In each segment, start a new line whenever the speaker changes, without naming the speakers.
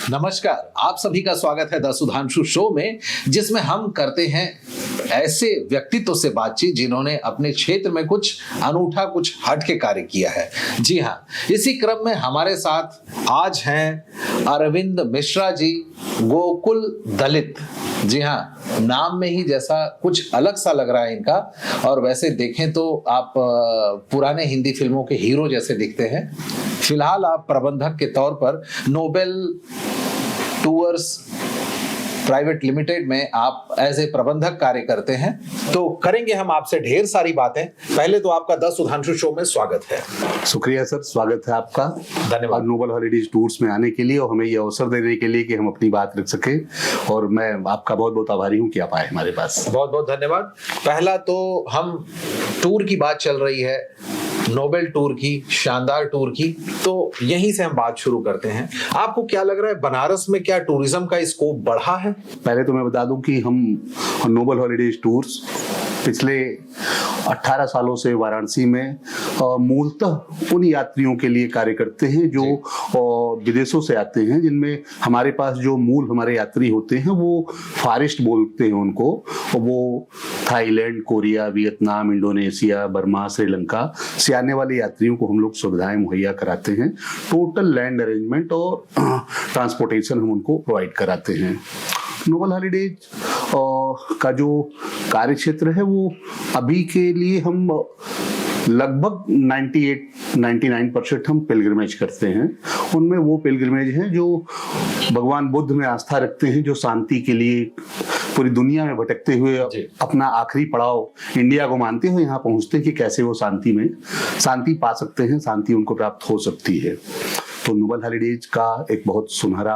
नमस्कार, आप सभी का स्वागत है द सुधांशु शो में, जिसमें हम करते हैं ऐसे व्यक्तित्व से बातचीत जिन्होंने अपने क्षेत्र में कुछ अनूठा, कुछ हट के कार्य किया है। जी हाँ, इसी क्रम में हमारे साथ आज हैं अरविंद मिश्रा जी, गोकुल दलित। जी हाँ, नाम में ही जैसा कुछ अलग सा लग रहा है इनका, और वैसे देखें तो आप पुराने हिंदी फिल्मों के हीरो जैसे दिखते हैं। फिलहाल आप प्रबंधक के तौर पर नोबेल टूर्स प्राइवेट लिमिटेड में आप एज ए प्रबंधक कार्य करते हैं। तो करेंगे हम आपसे ढेर सारी बातें। पहले तो आपका द सुधांशु शो में स्वागत है।
शुक्रिया सर, स्वागत है आपका।
धन्यवाद
नोबल हॉलीडेज टूर्स में आने के लिए और हमें ये अवसर देने के लिए कि हम अपनी बात रख सके, और मैं आपका बहुत बहुत आभारी हूँ कि आप आए हमारे पास।
बहुत बहुत धन्यवाद। पहला तो हम टूर की बात चल रही है, नोबेल टूर की, शानदार टूर की, तो यहीं से हम बात शुरू करते हैं। आपको क्या लग रहा है, बनारस में क्या टूरिज्म का स्कोप बढ़ा है?
पहले तो मैं बता दूं कि हम नोबल हॉलीडेज टूर्स पिछले 18 सालों से वाराणसी में मूलतः उन यात्रियों के लिए कार्य करते हैं जो विदेशों से आते हैं, जिनमें हमारे पास जो मूल हमारे यात्री होते हैं वो फारिस्ट बोलते हैं उनको, वो Thailand, Korea, Vietnam, Indonesia, Burma, Sri Lanka से आने वाले यात्रियों को हम लोग सुविधाएं मुहैया कराते हैं। टोटल लैंड अरेंजमेंट और ट्रांसपोर्टेशन हम उनको प्रोवाइड कराते हैं। नोबल हॉलीडेज का जो कार्य क्षेत्र है वो अभी के लिए हम लगभग 98-99% हम पिलग्रिमेज करते हैं। उनमें वो पिलग्रिमेज हैं जो भगवान बुद्ध में आस्था रखते हैं, जो शांति के लिए पूरी दुनिया में भटकते हुए अपना आखिरी पड़ाव इंडिया को मानते हुए यहाँ पहुँचते हैं कि कैसे वो शांति पा सकते हैं, शांति उनको प्राप्त हो सकती है। तो नोबल हॉलीडेज का एक बहुत सुनहरा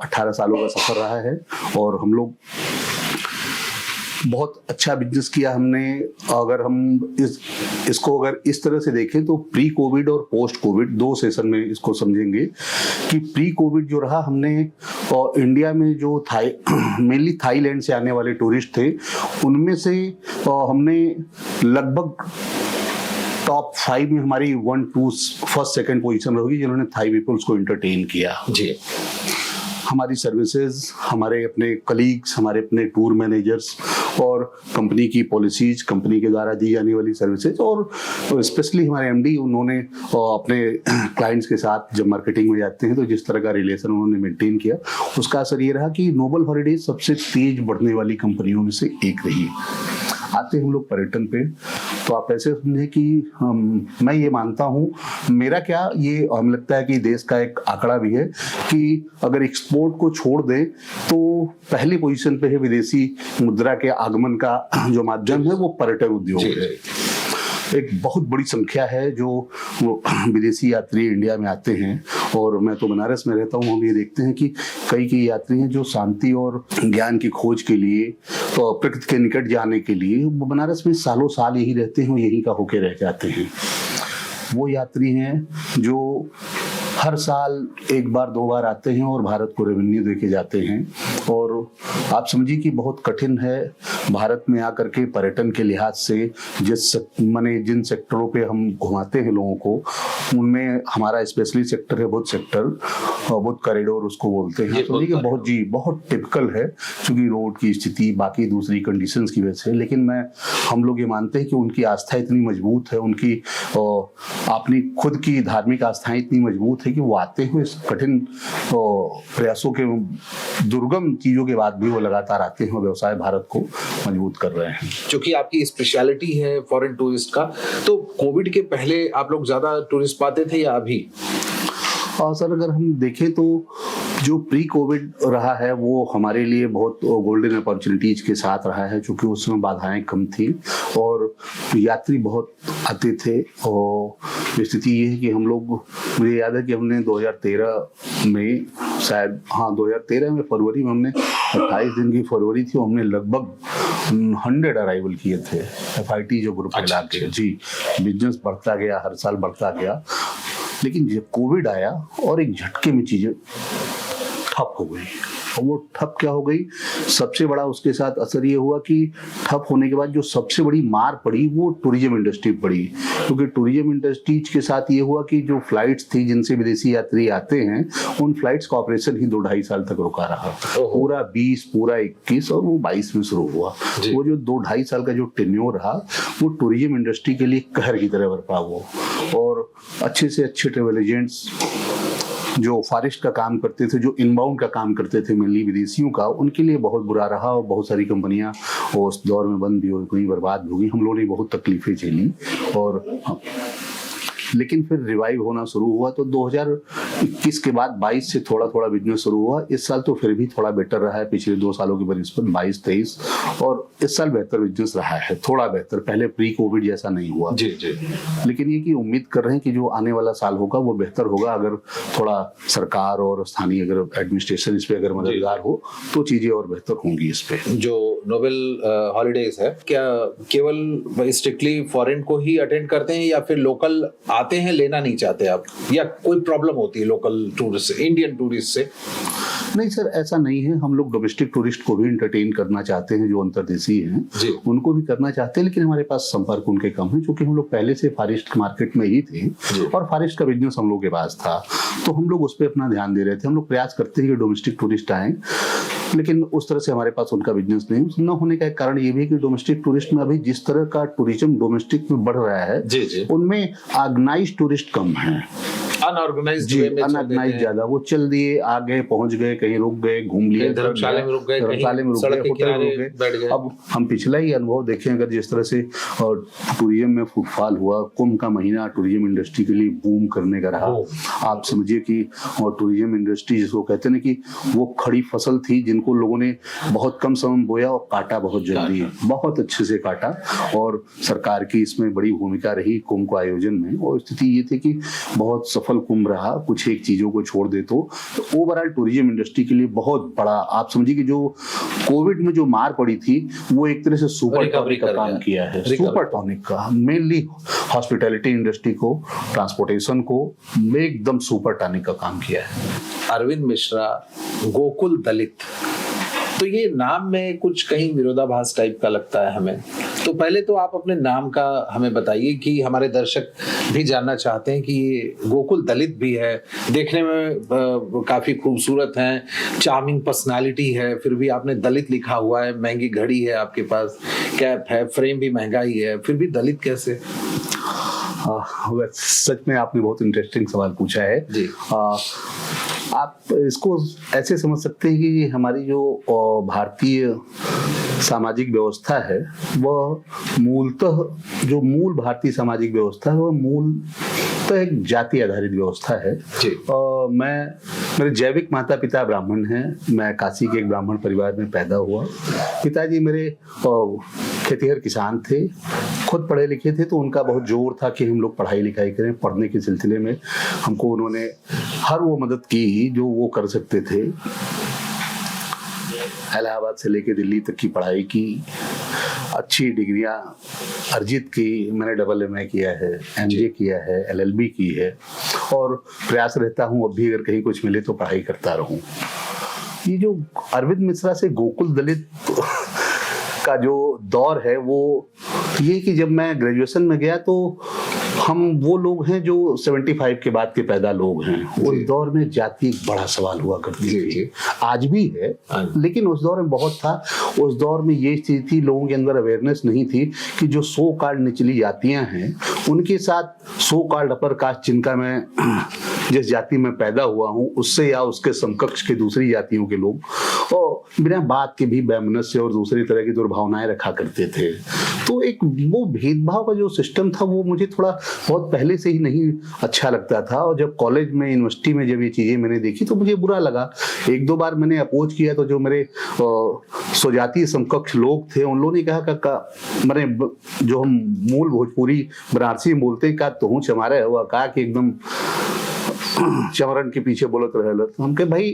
18 सालों का सफर रहा है, और हम लोग बहुत अच्छा बिजनेस किया हमने। अगर हम इसको अगर इस तरह से देखें तो प्री कोविड और पोस्ट कोविड दो सेशन में इसको समझेंगे कि प्री कोविड जो रहा, हमने इंडिया में जो मेनली थाईलैंड से आने वाले टूरिस्ट थे, उनमें से हमने लगभग टॉप 5 में हमारी 1-2 फर्स्ट सेकंड पोजीशन रही जिन्होंने थाई पीपल्स को एंटरटेन किया। जी, हमारी सर्विसेज, हमारे अपने कलीग्स, हमारे अपने टूर मैनेजर्स और कंपनी की पॉलिसीज, कंपनी के द्वारा दी जाने वाली सर्विसेज, और स्पेशली हमारे एमडी, उन्होंने अपने क्लाइंट्स के साथ जब मार्केटिंग में जाते हैं तो जिस तरह का रिलेशन उन्होंने मेंटेन किया, उसका असर ये रहा कि नोबल हॉलीडेज सबसे तेज बढ़ने वाली कंपनियों में से एक रही। आते हम लोग पर्यटन पे, तो आप ऐसे समझे कि मैं ये मानता हूँ, मेरा क्या ये हमें लगता है कि देश का एक आंकड़ा भी है कि अगर एक्सपोर्ट को छोड़ दे तो पहली पोजीशन पे है विदेशी मुद्रा के आगमन का जो माध्यम है वो पर्यटन उद्योग है। एक बहुत बड़ी संख्या है जो विदेशी यात्री इंडिया में आते हैं, और मैं तो बनारस में रहता हूँ, हम ये देखते हैं कि कई यात्री हैं जो शांति और ज्ञान की खोज के लिए, तो प्रकृति के निकट जाने के लिए बनारस में सालों साल यही रहते हैं, यहीं का होके रह जाते हैं। वो यात्री हैं जो हर साल 1 बार 2 बार आते हैं और भारत को रेवेन्यू दे के जाते हैं। और आप समझिए कि बहुत कठिन है भारत में आकर के पर्यटन के लिहाज से जिन सेक्टरों पे हम घुमाते हैं लोगों को, उनमें हमारा स्पेशली सेक्टर है बुद्ध सेक्टर, बुद्ध कॉरिडोर उसको बोलते हैं। तो बहुत टिपिकल है, क्योंकि रोड की स्थिति, बाकी दूसरी कंडीशंस की वजह से। लेकिन हम लोग ये मानते हैं कि उनकी आस्था इतनी मजबूत है, उनकी अपनी खुद की धार्मिक आस्थाएं इतनी मजबूत है कि वो आते हुए इस कठिन प्रयासों के, दुर्गम चीजों के बाद भी वो लगातार आते हैं और व्यवसाय भारत को मजबूत कर रहे हैं।
क्योंकि आपकी स्पेशलिटी है फॉरेन टूरिस्ट का, तो कोविड के पहले आप लोग ज्यादा टूरिस्ट पाते थे या अभी?
सर, अगर हम देखें तो जो प्री कोविड रहा है वो हमारे लिए बहुत गोल्डन अपॉर्चुनिटीज के साथ रहा है, क्योंकि उसमें बाधाएं कम थी और यात्री बहुत आते थे। और स्थिति ये है कि हम लोग, मुझे याद है कि हमने 2013 में, शायद 2013 में फरवरी में, हमने 28 दिन की फरवरी थी, हमने लगभग 100 अराइवल किए थे, FIT जो ग्रुप मिला के। जी, बिजनेस बढ़ता गया, हर साल बढ़ता गया। लेकिन जब कोविड आया और एक झटके में चीजें ठप हो गई, और वो ठप क्या हो गई, सबसे बड़ा उसके साथ असर ये हुआ कि ठप होने के बाद जो सबसे बड़ी मार पड़ी वो टूरिज्म इंडस्ट्री पड़ी, क्योंकि टूरिज्म इंडस्ट्रीज के साथ ये हुआ कि जो फ्लाइट्स थी जिनसे विदेशी यात्री आते हैं, उन फ्लाइट्स का ऑपरेशन ही 2-2.5 साल तक रुका रहा। पूरा 20, पूरा 21 और वो 22 में शुरू हुआ। वो जो 2-2.5 साल का जो टेन्योर रहा, वो टूरिज्म इंडस्ट्री के लिए कहर की तरह बरपा हुआ। और अच्छे से अच्छे ट्रेवल एजेंट्स जो फॉरेस्ट का काम करते थे, जो इनबाउंड का काम करते थे मेनली विदेशियों का, उनके लिए बहुत बुरा रहा। और बहुत सारी कंपनियां उस दौर में बंद भी हो गई, बर्बाद भी हो गई। हम लोगों ने बहुत तकलीफें झेली। और लेकिन फिर रिवाइव होना शुरू हुआ। तो 2021 के बाद 22 से थोड़ा थोड़ा बिजनेस शुरू हुआ। इस साल तो फिर भी थोड़ा बेटर रहा है पिछले 2 सालों की बनिस्बत 22-23, और इस साल बेहतर बिजनेस रहा है, थोड़ा बेहतर। पहले प्री कोविड जैसा नहीं हुआ
जी जी।
लेकिन ये कि उम्मीद कर रहे हैं कि जो आने वाला साल होगा वो बेहतर होगा। अगर थोड़ा सरकार और स्थानीय अगर एडमिनिस्ट्रेशन इस पे अगर मददगार हो तो चीजें और बेहतर होंगी। इस पे
जो नोबेल हॉलीडेज है, क्या केवल स्ट्रिक्टली फॉरेन को ही अटेंड करते हैं या फिर लोकल आते हैं, लेना नहीं चाहते आप, या कोई प्रॉब्लम होती है लोकल टूरिस्ट से, इंडियन टूरिस्ट से?
नहीं सर, ऐसा नहीं है। हम लोग डोमेस्टिक टूरिस्ट को भी एंटरटेन करना चाहते हैं, जो अंतर्देशीय हैं उनको भी करना चाहते हैं। लेकिन हमारे पास संपर्क उनके कम है, क्योंकि हम लोग पहले से फॉरेस्ट मार्केट में ही थे और फॉरेस्ट का बिजनेस हम लोग के पास था, तो हम लोग उस पर अपना ध्यान दे रहे थे। हम लोग प्रयास करते हैं कि डोमेस्टिक टूरिस्ट आए, लेकिन उस तरह से हमारे पास उनका बिजनेस नहीं न होने का एक कारण ये भी है कि डोमेस्टिक टूरिस्ट में अभी जिस तरह का टूरिज्म डोमेस्टिक में बढ़ रहा है, उनमें ऑर्गेनाइज्ड टूरिस्ट कम है।
अनऑर्गेनाइज्ड
ज्यादा, वो चल दिए, आगे पहुंच गए, कहीं रुक गए, घूम लिए,
धर्मशाला में रुक गए,
होटल में रुक गए। अब हम पिछला ही अनुभव देखें, अगर जिस तरह से टूरिज्म में फुटफॉल हुआ, कुंभ का महीना टूरिज्म इंडस्ट्री के लिए बूम करने का रहा। आप समझिए कि टूरिज्म इंडस्ट्री जिसको कहते हैं ना कि वो खड़ी फसल थी जिनको लोगों ने बहुत कम समय में बोया और काटा बहुत जल्दी, बहुत अच्छे से काटा। और सरकार की इसमें बड़ी भूमिका रही कुंभ को आयोजन में। और स्थिति ये थी कि बहुत सफल कुंभ रहा, कुछ एक चीजों को छोड़ दे तो ओवरऑल टूरिज्म इंडस्ट्री के लिए बहुत बड़ा, आप समझिए कि जो कोविड में जो मार पड़ी थी वो एक तरह से सुपर टॉनिक का काम किया है। सुपर टॉनिक का मेनली हॉस्पिटैलिटी इंडस्ट्री को, ट्रांसपोर्टेशन को एकदम सुपर टॉनिक का काम किया है।
अरविंद मिश्रा, गोकुल दलित, तो ये नाम में कुछ कहीं विरोधाभास टाइप का लगता है हमें। तो पहले तो आप अपने नाम का हमें बताइए कि हमारे दर्शक भी जानना चाहते हैं कि ये गोकुल दलित भी है, देखने में काफी खूबसूरत हैं, चार्मिंग पर्सनालिटी है, फिर भी आपने दलित लिखा हुआ है। महंगी घड़ी है आपके पास, कैप है, फ्रेम भी महंगा ही है, फिर भी दलित कैसे?
सच में आपने बहुत इंटरेस्टिंग सवाल पूछा है जी। आप इसको ऐसे समझ सकते हैं कि हमारी जो भारतीय सामाजिक व्यवस्था है वह मूलतः, जो मूल भारतीय सामाजिक व्यवस्था है वह मूलतः एक जाति आधारित व्यवस्था है। मेरे जैविक माता पिता ब्राह्मण हैं। मैं काशी के एक ब्राह्मण परिवार में पैदा हुआ। पिताजी मेरे खेतीहर किसान थे, खुद पढ़े लिखे थे, तो उनका बहुत जोर था कि हम लोग पढ़ाई लिखाई करें। पढ़ने के सिलसिले में हमको उन्होंने हर वो मदद की जो वो कर सकते थे। इलाहाबाद से लेकर दिल्ली तक की पढ़ाई की, अच्छी डिग्रियां अर्जित की। मैंने MA किया है, MA किया है, LLB की है, और प्रयास रहता हूँ अब भी अगर कहीं कुछ मिले तो पढ़ाई करता रहूं। ये जो अरविंद मिश्रा से गोकुल दलित का जो दौर है वो ये कि जब मैं ग्रेजुएशन में गया तो हम वो लोग हैं जो 75 के बाद के पैदा लोग हैं। उस दौर में जाति एक बड़ा सवाल हुआ करती थी, आज भी है, लेकिन उस दौर में बहुत था। उस दौर में ये स्थिति थी, लोगों के अंदर अवेयरनेस नहीं थी कि जो सो कॉल्ड निचली जातियां हैं उनके साथ सो कॉल्ड अपर कास्ट, जिनका मैं जिस जाति में पैदा हुआ हूँ उससे या उसके समकक्ष के दूसरी जातियों के लोग, और बिना बात के भी वैमनस्य और दूसरी तरह की दुर्भावनाएं रखा करते थे। तो एक वो भेदभाव का जो सिस्टम था वो मुझे थोड़ा बहुत पहले से ही नहीं अच्छा लगता था। और जब कॉलेज में, यूनिवर्सिटी में जब ये चीजें मैंने देखी तो मुझे बुरा लगा। 1-2 बार मैंने अपोज किया तो जो मेरे स्वजातीय समकक्ष लोग थे उन लोगों ने कहा मैंने जो हम मूल भोजपुरी बनारसी बोलते हैं, का तो हूँ हमारा हुआ, कहा कि एकदम चमरन के पीछे बोलत रहे। तो हम कहे भाई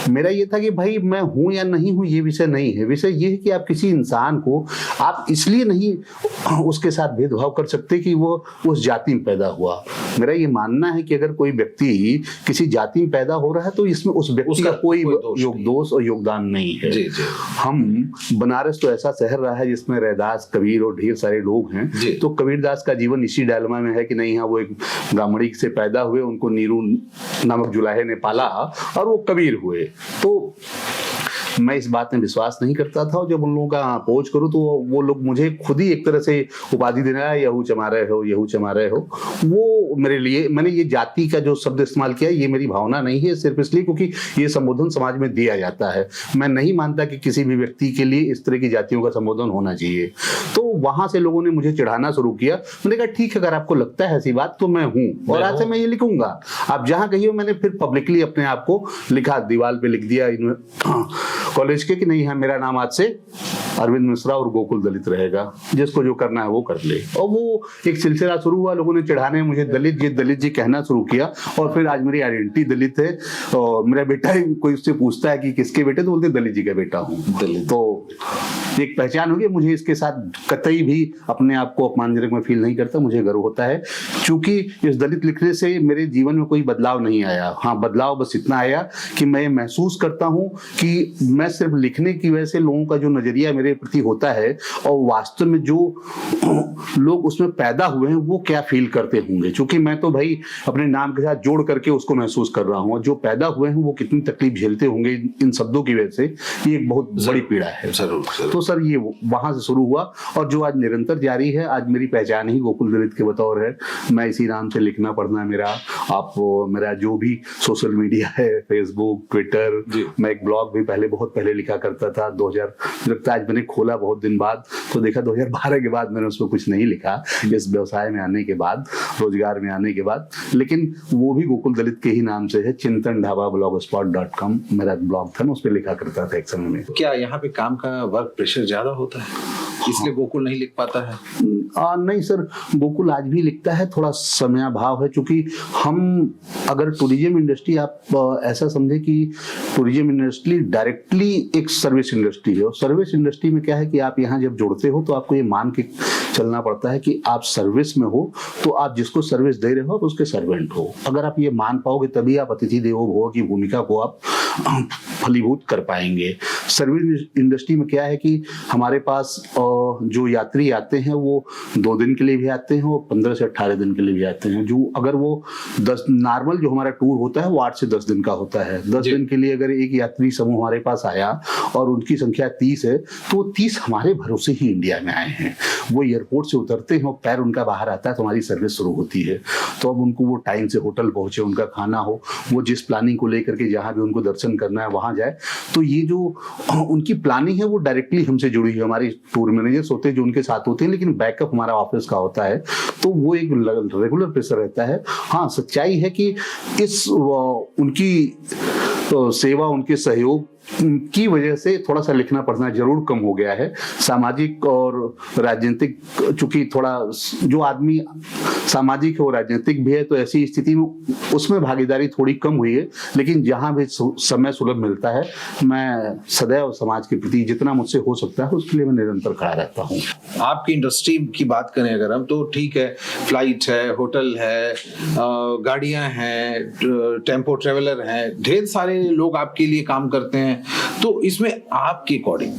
मेरा ये था कि भाई मैं हूं या नहीं हूं ये विषय नहीं है, विषय ये है कि आप किसी इंसान को आप इसलिए नहीं उसके साथ भेदभाव कर सकते कि वो उस जाति में पैदा हुआ। मेरा ये मानना है कि अगर कोई व्यक्ति किसी जाति में पैदा हो रहा है तो इसमें उस व्यक्ति का कोई दोष और योगदान नहीं है।
जी।
हम बनारस तो ऐसा शहर रहा है जिसमें रैदास, कबीर और ढेर सारे लोग हैं। तो कबीरदास का जीवन इसी डायलेमा में है कि नहीं, हाँ वो एक ब्राह्मणी से पैदा हुए, उनको नीरू नामक जुलाहे ने पाला और वो कबीर हुए। तो मैं इस बात में विश्वास नहीं करता था, और जब उन लोगों का अपोज करूं तो वो लोग मुझे खुद ही एक तरह से उपाधि देना है, यहू चमा रहे हो, यहू चमा रहे हो। वो मेरे लिए, मैंने ये जाति का जो शब्द इस्तेमाल किया ये मेरी भावना नहीं है, सिर्फ इसलिए क्योंकि ये संबोधन समाज में दिया जाता है। मैं नहीं मानता कि किसी भी व्यक्ति के लिए इस तरह की जातियों का संबोधन होना चाहिए। तो वहां से लोगों ने मुझे चिढ़ाना शुरू किया। मैंने कहा ठीक है, अगर आपको लगता है ऐसी बात तो मैं हूं, और आज से मैं ये लिखूंगा, आप जहां कहिए। मैंने फिर पब्लिकली अपने आप को लिखा, दीवार पे लिख दिया कॉलेज के कि नहीं है, मेरा नाम आज से अरविंद मिश्रा और गोकुल दलित रहेगा, जिसको जो करना है वो कर ले। और वो एक सिलसिला शुरू हुआ, लोगों ने चिढ़ाने मुझे दलित जी कहना शुरू किया। और फिर आज मेरी आइडेंटिटी दलित है, और मेरा बेटा कोई उससे पूछता है कि किसके बेटे, तो बोलते दलित जी का बेटा हूँ। तो एक पहचान होगी मुझे। इसके साथ कतई भी अपने आप को अपमानजनक में फील नहीं करता, मुझे गर्व होता है, क्योंकि इस दलित लिखने से मेरे जीवन में कोई बदलाव नहीं आया। हाँ, बदलाव बस इतना आया कि मैं महसूस करता हूँ कि मैं सिर्फ लिखने की वजह से लोगों का जो नजरिया मेरे प्रति होता है और वास्तव में जो लोग उसमें पैदा हुए हैं वो क्या फील करते होंगे, क्योंकि मैं तो भाई अपने नाम के साथ जोड़ करके उसको महसूस कर रहा हूँ, और जो पैदा हुए हैं वो कितनी तकलीफ झेलते होंगे इन शब्दों की वजह से, ये एक बहुत बड़ी पीड़ा है।
जरूर।
तो सर ये वहां से शुरू हुआ, और जो आज निरंतर जारी है। आज मेरी पहचान ही गोकुल दलित के बतौर है। मैं इसी नाम से लिखना पढ़ना मेरा, आप मेरा जो भी सोशल मीडिया है, फेसबुक, ट्विटर, मैं एक ब्लॉग भी पहले बहुत पहले लिखा करता था। 2000 लगता है आज मैंने खोला बहुत दिन बाद, तो देखा 2012 के बाद मैंने उसमें कुछ नहीं लिखा, इस व्यवसाय में आने के बाद, रोजगार में आने के बाद। लेकिन वो भी गोकुल दलित के ही नाम से है, चिंतन ढाबा blogspot.com मेरा ब्लॉग था, मैं उस पर लिखा करता था एक समय में।
क्या यहाँ पे काम का वर्क प्रेशर ज्यादा होता है, इसलिए गोकुल नहीं लिख पाता है?
नहीं सर, गोकुल आज भी लिखता है, थोड़ा समयाभाव है, क्योंकि हम अगर टूरिज्म इंडस्ट्री, आप ऐसा समझे कि टूरिज्म इंडस्ट्री डायरेक्टली एक सर्विस इंडस्ट्री है। और सर्विस इंडस्ट्री में क्या है कि आप यहाँ जब जुड़ते हो तो आपको ये मान के चलना पड़ता है कि आप सर्विस में हो, तो आप जिसको सर्विस दे रहे हो आप उसके सर्वेंट हो। अगर आप ये मान पाओगे तभी आप अतिथि देवो भव की भूमिका को आप फलीभूत कर पाएंगे। सर्विस इंडस्ट्री में क्या है कि हमारे पास जो यात्री आते हैं वो 2 दिन के लिए भी आते हैं और 15 से 18 दिन के लिए भी आते हैं। जो अगर वो 10 नॉर्मल जो हमारा टूर होता है वो 8 से 10 दिन का होता है। 10 दिन के लिए अगर एक यात्री समूह हमारे पास आया और उनकी संख्या 30 है, तो 30 हमारे भरोसे ही इंडिया में आए हैं। वो एयरपोर्ट से उतरते हैं और पैर उनका बाहर आता है तो हमारी सर्विस शुरू होती है। तो अब उनको वो टाइम से होटल पहुंचे, उनका खाना हो, वो जिस प्लानिंग को लेकर के जहाँ भी उनको दर्शन करना है वहां जाए। तो ये जो उनकी प्लानिंग है वो डायरेक्टली हमसे जुड़ी है। हमारे टूर मैनेजर्स होते हैं जो उनके साथ होते हैं, लेकिन बैकअप हमारा ऑफिस का होता है, तो वो एक रेगुलर प्रेशर रहता है। हाँ, सच्चाई है कि इस उनकी सेवा, उनके सहयोग की वजह से थोड़ा सा लिखना पढ़ना जरूर कम हो गया है। सामाजिक और राजनीतिक, चूंकि थोड़ा जो आदमी सामाजिक है वो राजनीतिक भी है, तो ऐसी स्थिति में उसमें भागीदारी थोड़ी कम हुई है। लेकिन जहां भी समय सुलभ मिलता है मैं सदैव समाज के प्रति जितना मुझसे हो सकता है उसके लिए मैं निरंतर खड़ा रहता हूँ।
आपकी इंडस्ट्री की बात करें अगर हम, तो ठीक है, फ्लाइट है, होटल है, गाड़ियां हैं, टेम्पो ट्रेवलर हैं, ढेर सारे लोग आपके लिए काम करते हैं। तो इसमें आपके अकॉर्डिंग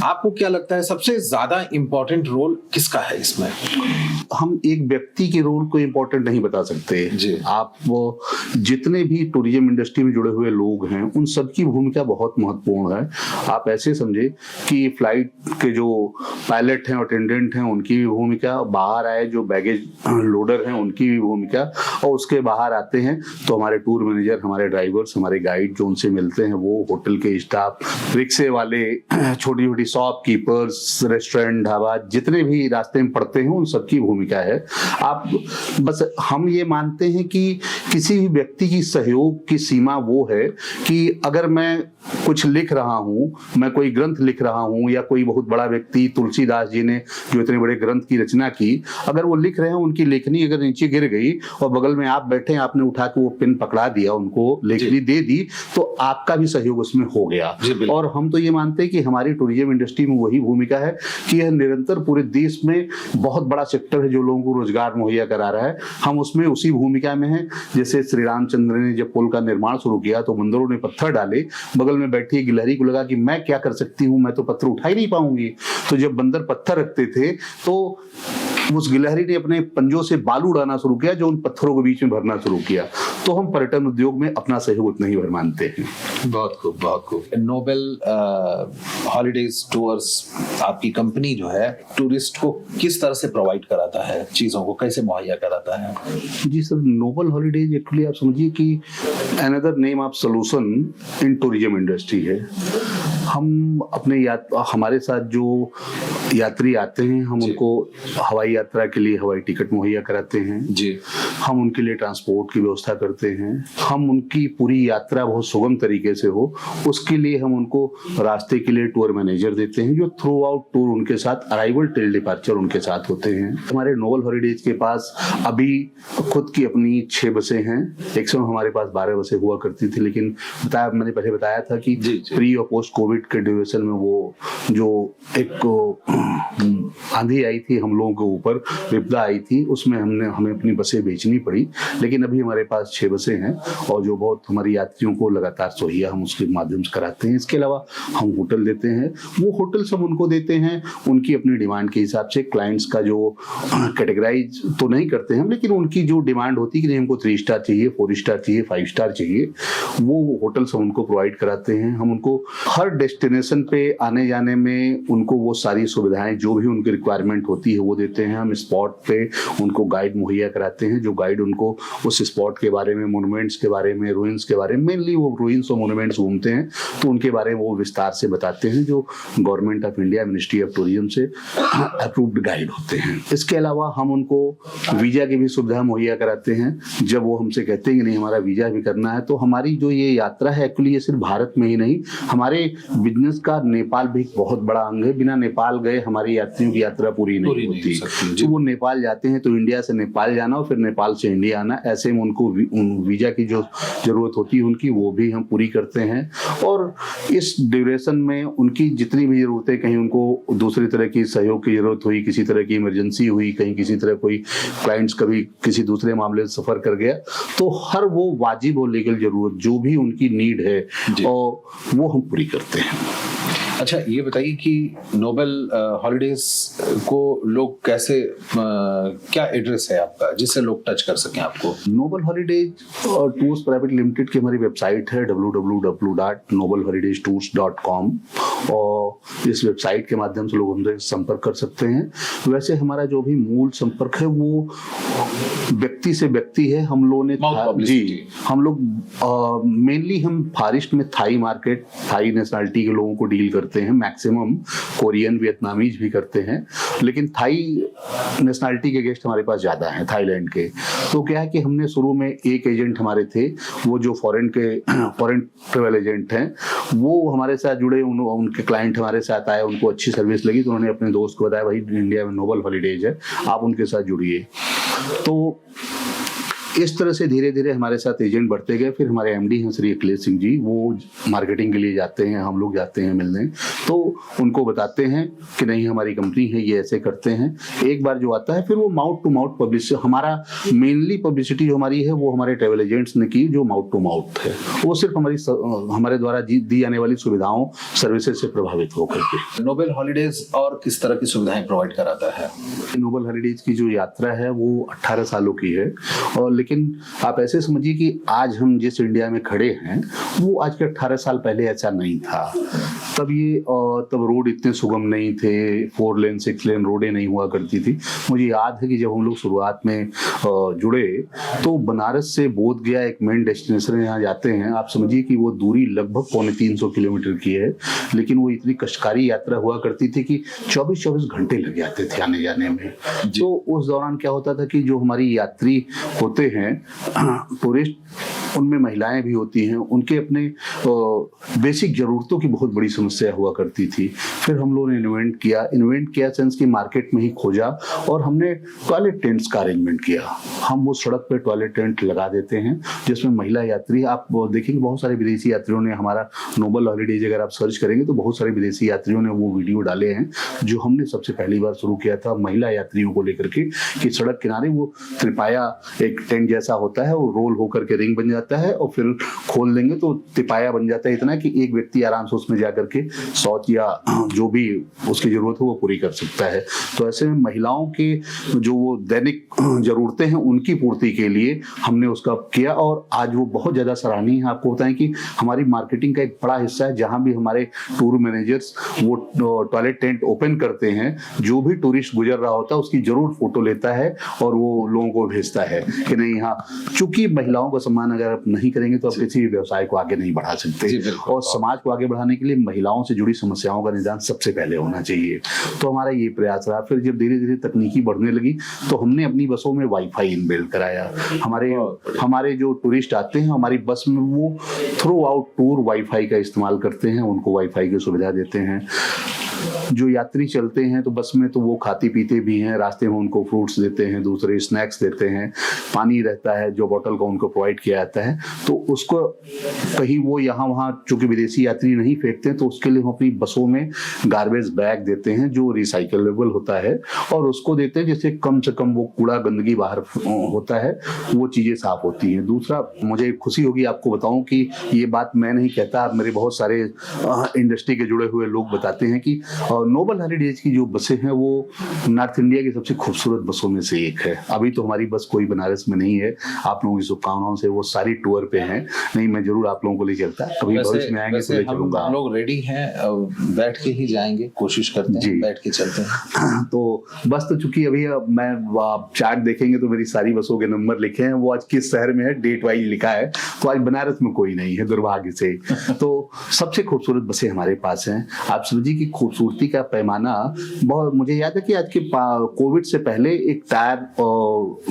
आपको क्या लगता है सबसे ज्यादा इंपॉर्टेंट रोल किसका है इसमें?
हम एक व्यक्ति के रोल को इंपॉर्टेंट नहीं बता सकते जी। आप वो जितने भी टूरिज्म इंडस्ट्री में जुड़े हुए लोग हैं उन सबकी भूमिका बहुत महत्वपूर्ण है। आप ऐसे समझे कि फ्लाइट के जो पायलट हैं, अटेंडेंट हैं, उनकी भी भूमिका, बाहर आए जो बैगेज लोडर हैं उनकी भी भूमिका, और उसके बाहर आते हैं तो हमारे टूर मैनेजर, हमारे ड्राइवर्स, हमारे गाइड जो उनसे मिलते हैं, वो होटल के स्टाफ, रिक्शे वाले, छोटी छोटी शॉपकीपर्स, रेस्टोरेंट, ढाबा, जितने भी रास्ते में पड़ते हैं उन सबकी भूमिका है। आप बस हम ये मानते हैं कि किसी भी व्यक्ति की सहयोग की सीमा वो है कि अगर मैं कुछ लिख रहा हूँ, मैं कोई ग्रंथ लिख रहा हूँ, या कोई बहुत बड़ा व्यक्ति तुलसीदास जी ने जो इतने बड़े ग्रंथ की रचना की, अगर वो लिख रहे हैं, उनकी लेखनी अगर नीचे गिर गई और बगल में आप बैठे, आपने उठा के वो पेन पकड़ा दिया, उनको लेखनी दे दी, तो आपका भी सहयोग उसमें हो गया। और हम तो ये मानते हैं कि हमारी टूरिज्म इंडस्ट्री में वही भूमिका है कि यह निरंतर पूरे देश में बहुत बड़ा सेक्टर है जो लोगों को रोजगार मुहैया करा रहा है। हम उसमें उसी भूमिका में हैं। जैसे श्री रामचंद्र ने जब पुल का निर्माण शुरू किया तो बंदरों ने पत्थर डाले, बगल में बैठी गिलहरी को लगा कि मैं क्या कर सकती हूँ, मैं तो पत्थर उठा ही नहीं पाऊंगी। तो जब बंदर पत्थर रखते थे तो उस गिलहरी ने अपने पंजों से बालू उड़ाना शुरू किया, जो उन पत्थरों के बीच में भरना शुरू किया। तो हम पर्यटन उद्योग में अपना सहयोग उतना ही भर मानते हैं।
बहुत खूब, बहुत खूब। नोबेल हॉलीडेज टूर्स, आपकी कंपनी जो है टूरिस्ट को किस तरह से प्रोवाइड कराता है, चीजों को कैसे मुहैया कराता है?
जी सर, नोबेल हॉलीडेज एक्चुअली आप समझिए कि another name of solution in tourism industry है। हम अपने हमारे साथ जो यात्री आते हैं, हम उनको हवाई यात्रा के लिए हवाई टिकट मुहैया कराते हैं जी। हम उनके लिए ट्रांसपोर्ट की व्यवस्था करते हैं। हम उनकी पूरी यात्रा बहुत सुगम तरीके से हो, उसके लिए हम उनको रास्ते के लिए टूर मैनेजर देते हैं, जो थ्रू आउट टूर उनके साथ, अराइवल टिल डिपार्चर उनके साथ होते हैं। हमारे नोबेल हॉलीडेज के पास अभी खुद की अपनी 6 बसें हैं। एक समय हमारे पास 12 बसें हुआ करती थी, लेकिन मैंने पहले बताया था कि प्री और पोस्ट कोविड के ड्यूरेशन में वो जो एक आंधी आई थी हम लोगों के ऊपर, विपदा आई थी, उसमें हमें अपनी बसें बेचनी पड़ी। लेकिन अभी हमारे पास 6 बसें हैं और जो बहुत हमारी यात्रियों को लगातार सोहिया हम उसके माध्यम से कराते हैं। इसके अलावा हम होटल देते हैं, वो होटल सब उनको देते हैं उनकी अपनी डिमांड के हिसाब से। क्लाइंट्स का जो कैटेगराइज तो नहीं करते हैं, लेकिन उनकी जो डिमांड होती है कि हमको 3 स्टार चाहिए, 4 स्टार चाहिए, 5 स्टार चाहिए, वो होटल सब उनको प्रोवाइड कराते हैं। हम उनको हर डेस्टिनेशन पे आने जाने में उनको वो सारी सुविधाएं जो भी उनकी रिक्वायरमेंट होती है वो देते हैं। हम स्पॉट पे उनको गाइड मुहैया कराते हैं, जो गाइड उनको उस स्पॉट के बारे में, मोन्यूमेंट्स के बारे में, रूइंस के बारे में, मेनली वो रूइंस और मोन्यूमेंट्स घूमते हैं तो उनके बारे में वो विस्तार से बताते हैं, जो government of India, ministry of tourism से अप्रूव्ड गाइड होते हैं। इसके अलावा हम उनको वीजा की भी सुविधा मुहैया कराते हैं। जब वो हमसे कहते हैं कि नहीं हमारा वीजा भी करना है, तो हमारी जो ये यात्रा है एक्चुअली ये सिर्फ भारत में ही नहीं, हमारे बिजनेस का नेपाल भी एक बहुत बड़ा अंग है। बिना नेपाल गए हमारी यात्रियों की यात्रा पूरी नहीं होती। तो वो नेपाल जाते हैं तो इंडिया से नेपाल जाना और फिर नेपाल से इंडिया आना, ऐसे में उनको वीजा की जो जरूरत होती है उनकी, वो भी हम पूरी करते हैं। और इस ड्यूरेशन में उनकी जितनी भी जरूरतें, कहीं उनको दूसरी तरह की सहयोग की जरूरत हुई, किसी तरह की इमरजेंसी हुई, कहीं किसी तरह कोई क्लाइंट्स कभी किसी दूसरे मामले से सफर कर गया, तो हर वो वाजिब और लीगल जरूरत जो भी उनकी नीड है और वो हम पूरी करते हैं।
अच्छा, ये बताइए कि नोबेल हॉलीडेज को लोग कैसे, क्या एड्रेस है आपका जिससे लोग टच कर सकें आपको?
Nobel holidays tours private limited की हमारी वेबसाइट है www.nobelholidaystours.com और इस वेबसाइट के माध्यम से लोग हमसे संपर्क कर सकते हैं। वैसे हमारा जो भी मूल संपर्क है वो व्यक्ति से व्यक्ति है। हम लोगों ने हम लोग मेनली हम फार ईस्ट में थाई मार्केट, थाई नेशनलिटी के लोगों को डील करते हैं। मैक्सिमम कोरियन, वियतनामीज भी करते हैं, लेकिन थाई नेशनलिटी के गेस्ट हमारे पास ज्यादा हैं, थाईलैंड के। तो क्या है कि हमने शुरू में एक एजेंट हमारे थे, वो जो फॉरेन ट्रेवल एजेंट हैं, वो हमारे साथ जुड़े, उनके क्लाइंट हमारे साथ आए, उनको अच्छी सर्विस लगी तो उन्होंने अपने दोस्त को बताया भाई इंडिया में नोबेल हॉलीडेज है, आप उनके साथ जुड़िए। तो इस तरह से धीरे धीरे हमारे साथ एजेंट बढ़ते गए। फिर हमारे एमडी हैं श्री अखिलेश सिंह जी, वो मार्केटिंग के लिए जाते हैं, हम लोग जाते हैं मिलने, तो उनको बताते हैं कि नहीं हमारी कंपनी है, ये ऐसे करते हैं। एक बार जो आता है फिर वो माउथ टू माउथ पब्लिसिटी, हमारा मेनली पब्लिसिटी जो हमारी है वो हमारे ट्रेवल एजेंट्स ने की, जो माउथ टू माउथ है, वो सिर्फ हमारे द्वारा दी जाने वाली सुविधाओं, सर्विसेज से प्रभावित होकर के।
नोबेल हॉलीडेज और किस तरह की सुविधाएं प्रोवाइड कराता है?
नोबेल हॉलीडेज की जो यात्रा है वो 18 सालों की है, और लेकिन आप ऐसे समझिए कि आज हम जिस इंडिया में खड़े हैं वो आज के 18 साल पहले ऐसा नहीं था। तब रोड इतने सुगम नहीं थे, 4 लेन 6 लेन रोडें नहीं हुआ करती थी। मुझे याद है कि जब हम लोग शुरुआत में जुड़े तो बनारस से बोध गया एक मेन डेस्टिनेशन यहाँ जाते हैं, आप समझिए कि वो दूरी लगभग 350 किलोमीटर की है, लेकिन वो इतनी कष्टकारी यात्रा हुआ करती थी कि 24 घंटे लग जाते थे आने जाने में। तो उस दौरान क्या होता था कि जो हमारी यात्री होते हैं टूरिस्ट, उनमें महिलाएं भी होती हैं, उनके अपने बेसिक जरूरतों की बहुत बड़ी समस्या हुआ करती थी। फिर हम लोगों ने इन्वेंट किया सेंस की मार्केट में ही खोजा और हमने टॉयलेट टेंट्स का अरेंजमेंट किया। हम वो सड़क पे टॉयलेट टेंट लगा देते हैं जिसमें महिला यात्री, आप देखेंगे बहुत सारे विदेशी यात्रियों ने हमारा नोबल हॉलीडेज अगर आप सर्च करेंगे तो बहुत सारे विदेशी यात्रियों ने वो वीडियो डाले हैं जो हमने सबसे पहली बार शुरू किया था महिला यात्रियों को लेकर के, कि सड़क किनारे वो त्रिपाया एक टेंट जैसा होता है, वो रोल होकर के रिंग बन जाता है और फिर खोल देंगे तो तिपाया बन जाता है इतना कि एक व्यक्ति आराम से उसमें जाकर के शौच या जो भी उसकी जरूरत हो वो पूरी कर सकता है। तो ऐसे में महिलाओं के जो वो दैनिक जरूरतें हैं उनकी पूर्ति के लिए हमने उसका किया और आज वो बहुत ज्यादा सराहनीय है। आपको बताएं कि हमारी मार्केटिंग का एक बड़ा हिस्सा है, जहां भी हमारे टूर मैनेजर्स वो टॉयलेट टेंट ओपन करते हैं, जो भी टूरिस्ट गुजर रहा होता है उसकी जरूर फोटो लेता है और वो लोगों को भेजता है कि नहीं यहाँ, चूंकि महिलाओं का सम्मान अगर आप नहीं करेंगे तो आप किसी भी व्यवसाय को आगे नहीं बढ़ा सकते। और समाज को आगे बढ़ाने के लिए महिलाओं से जुड़ी समस्याओं का निदान सबसे पहले होना चाहिए। तो हमारा ये प्रयास रहा। फिर जब धीरे धीरे तकनीकी बढ़ने लगी तो हमने अपनी बसों में वाईफाई इनबिल्ट कराया। हमारे जो टूरिस्ट आते हैं हमारी बस में वो थ्रू आउट टूर वाईफाई का इस्तेमाल करते हैं, उनको वाईफाई की सुविधा देते हैं। जो यात्री चलते हैं तो बस में तो वो खाते पीते भी हैं, रास्ते में उनको फ्रूट्स देते हैं, दूसरे स्नैक्स देते हैं, पानी रहता है जो बोतल का उनको प्रोवाइड किया जाता है। तो उसको कहीं वो यहाँ वहाँ चूंकि विदेशी यात्री नहीं फेंकते हैं तो उसके लिए हम अपनी बसों में गार्बेज बैग देते हैं जो रिसाइकलेबल होता है और उसको देते हैं जिससे कम से कम वो कूड़ा गंदगी बाहर होता है, वो चीजें साफ होती हैं। दूसरा, मुझे खुशी होगी आपको बताऊं कि ये बात मैं नहीं कहता, मेरे बहुत सारे इंडस्ट्री के जुड़े हुए लोग बताते हैं कि नोबल हॉलीडेज की जो बसें हैं वो नॉर्थ इंडिया की सबसे खूबसूरत बसों में से एक है। अभी तो हमारी बस कोई बनारस में नहीं है, आप लोगों की शुभकामनाओं से वो सारी टूर पे हैं। नहीं, मैं जरूर आप लोगों को ले चलता, कभी भविष्य में आएंगे तो ले चलूंगा।
हम लोग रेडी हैं, बैठ के ही जाएंगे, कोशिश करते हैं बैठ के चलते हैं।
तो बस तो चूंकि अभी मैं चार्ट देखेंगे तो मेरी सारी बसों के नंबर लिखे हैं, वो आज किस शहर में है डेट वाइज लिखा है, तो आज बनारस में कोई नहीं है दुर्भाग्य से। तो सबसे खूबसूरत बसें हमारे पास हैं। आप समझिए कि खूबसूरती का पैमाना बहुत, मुझे याद है कि आज के कोविड से पहले एक टायर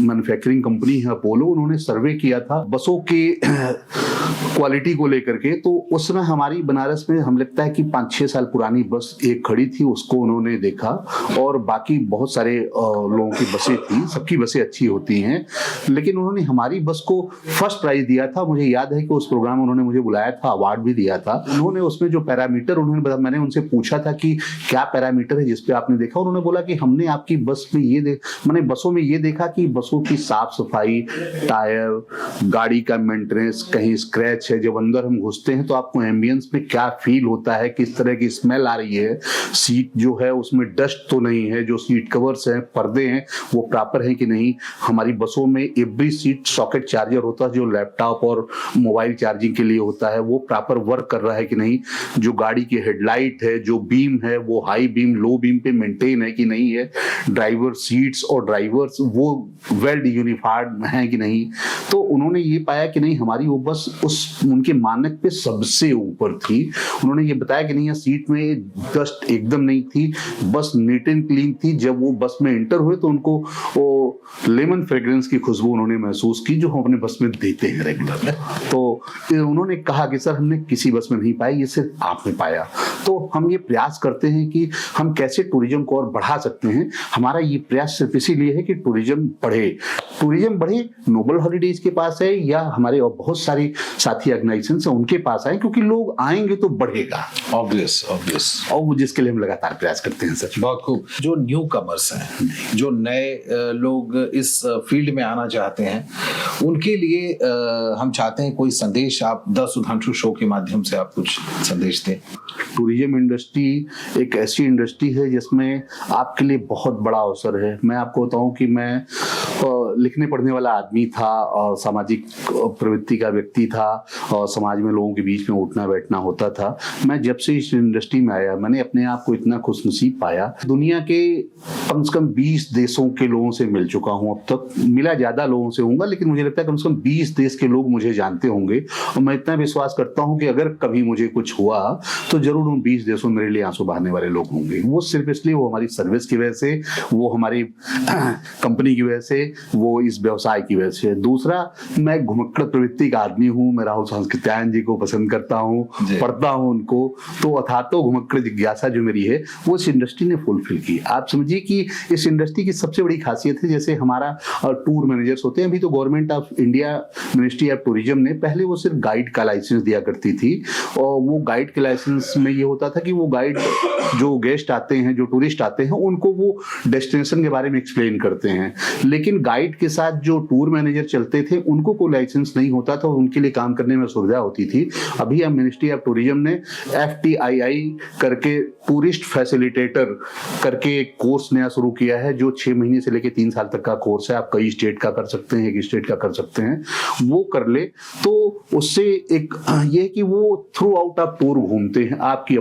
मैन्युफैक्चरिंग कंपनी है अपोलो, उन्होंने सर्वे किया था बसों की क्वालिटी को लेकर के। तो उस समय हमारी बनारस में हम लगता है कि 5-6 साल पुरानी बस एक खड़ी थी, उसको उन्होंने देखा और बाकी बहुत सारे लोगों की बसें थी, सबकी बसें अच्छी होती हैं, लेकिन उन्होंने हमारी बस को फर्स्ट प्राइज दिया था। मुझे याद है कि उस प्रोग्राम उन्होंने मुझे बुलाया था, अवार्ड भी दिया था। उन्होंने उसमें जो पैरामीटर उन्होंने बताया, मैंने उनसे पूछा था कि क्या पैरामीटर है जिसपे आपने देखा, उन्होंने बोला कि हमने आपकी बस में मैंने बसों में ये देखा कि बसों की साफ सफाई, टायर, गाड़ी का मेंटेनेंस, कहीं स्क्रैच है, जब अंदर हम घुसते हैं तो आपको एम्बियंस में क्या फील होता है, किस तरह की स्मेल आ रही है, सीट जो है उसमें डस्ट तो नहीं है, जो सीट कवर्स हैं, पर्दे हैं, वो प्रॉपर है कि नहीं। हमारी बसों में एवरी सीट सॉकेट चार्जर होता है जो लैपटॉप और मोबाइल चार्जिंग के लिए होता है, वो प्रॉपर वर्क कर रहा है कि नहीं। जो गाड़ी की हेडलाइट है, जो बीम है, वो हाई बीम लो बीम पे मेंटेन है कि नहीं है। ड्राइवर सीट्स और ड्राइवर्स वो वेल यूनिफाइड है कि नहीं। तो उन्होंने ये पाया कि नहीं, हमारी वो बस उस उनके मानक पे सबसे ऊपर थी। उन्होंने ये बताया कि नहीं, सीट में डस्ट एकदम नहीं थी, बस नीट एंड क्लीन थी। जब वो बस में एंटर हुए तो उनको वो लेमन फ्रेग्रेंस की खुशबू उन्होंने महसूस की जो हम अपने बस में देते हैं रेगुलर। तो उन्होंने कहा कि सर हमने किसी बस में नहीं पाया, ये सिर्फ आपने पाया। तो हम ये प्रयास करते हैं कि हम कैसे टूरिज्म को और बढ़ा सकते हैं। हमारा ये प्रयास सिर्फ इसीलिए है कि टूरिज्म बढ़े। नोबल हॉलीडेज के पास है या हमारे और बहुत सारी साथी ऑर्गेनाइजेशंस हैं उनके पास आए, क्योंकि लोग आएंगे तो बढ़ेगा।
ऑब्वियस
और जिसके लिए हम लगातार प्रयास करते हैं सर।
बहुत खूब। जो न्यू कमर्स हैं, जो नए लोग इस फील्ड में आना चाहते हैं, उनके लिए हम चाहते हैं कोई संदेश आप द सुधांशु शो के माध्यम से आप कुछ संदेश दें।
टूरिज्म इंडस्ट्री एक ऐसी इंडस्ट्री है जिसमें आपके लिए बहुत बड़ा अवसर है। मैं आपको बताऊं कि मैं लिखने पढ़ने वाला आदमी था और सामाजिक प्रवृत्ति का व्यक्ति था और समाज में लोगों के बीच में उठना बैठना होता था। मैं जब से इस इंडस्ट्री में आया मैंने अपने आप को इतना खुशनसीब पाया। दुनिया के कम से कम 20 देशों के लोगों से मिल चुका हूं अब तक। मिला ज्यादा लोगों से होऊंगा, लेकिन मुझे लगता है कम से कम 20 देश के लोग मुझे जानते होंगे। और मैं इतना विश्वास करता हूं कि अगर कभी मुझे कुछ हुआ तो जरूर उन 20 देशों मेरे लिए आंसू बहाने वाले लोग होंगे। वो सिर्फ इसलिए, वो हमारी सर्विस की वजह से, वो हमारी कंपनी की वजह से, वो इस व्यवसाय की वजह से। दूसरा, मैं घुमक्कड़ प्रवृत्ति का आदमी हूँ, मैं राहुल सांकृत्यायन जी को पसंद करता हूँ, पढ़ता हूँ उनको, तो अथातो घुमक्कड़ जिज्ञासा जो मेरी है वो इस इंडस्ट्री ने फुलफिल की। आप समझिए कि इस इंडस्ट्री की सबसे बड़ी खासियत है, जैसे हमारा टूर मैनेजर्स होते हैं, अभी तो government of India ministry of tourism ने, पहले वो सिर्फ गाइड का लाइसेंस दिया करती थी, और वो गाइड के लाइसेंस में ये होता था कि वो गाइड जो गेस्ट आते हैं, जो टूरिस्ट आते हैं, उनको वो डेस्टिनेशन के बारे में एक्सप्लेन करते हैं, लेकिन गाइड के साथ जो टूर मैनेजर चलते थे उनको कोई लाइसेंस नहीं होता था, उनके लिए काम करने में सुविधा होती थी। अभी अब मिनिस्ट्री ऑफ टूरिज्म ने FTII करके टूरिस्ट फैसिलिटेटर करके एक कोर्स नया शुरू किया है, जो 6 महीने से लेकर 3 साल तक का कोर्स है। आप कई स्टेट का कर सकते हैं, एक स्टेट का कर सकते हैं, वो कर ले तो उससे एक ये कि वो थ्रू आउट आप टूर घूमते हैं, आपकी